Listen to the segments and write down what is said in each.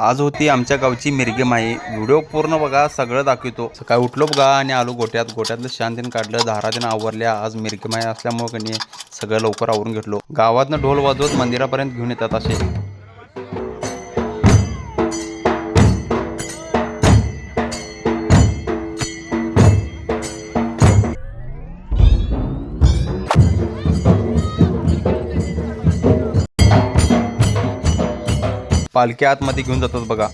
आज होती आमच्या गावची मिरगे माई. व्हिडिओ पूर्ण बघा, सगळं दाखवतो. सकाळी उठलो बघा आणि आलो गोट्यातलं शांतीने काढलं, धारा त्यानं आवरल्या. आज मिरगे माई असल्यामुळे कणी सगळं लवकर आवरून घेतलो. गावातनं ढोल वाजवत मंदिरापर्यंत घेऊन येतात असे. पालखी आतमध्ये घेऊन जातात बघा.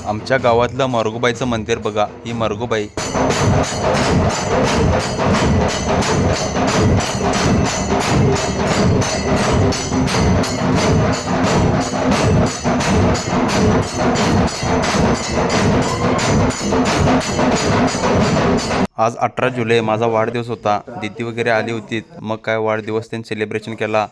आमच्या गावातलं मरगुबाईचं मंदिर बघा. ही मरगुबाई आज 18 जुलै माझा वाढदिवस होता. दीदी वगैरे आली होती. मग काय वाढदिवस त्यांनी सेलिब्रेशन केला.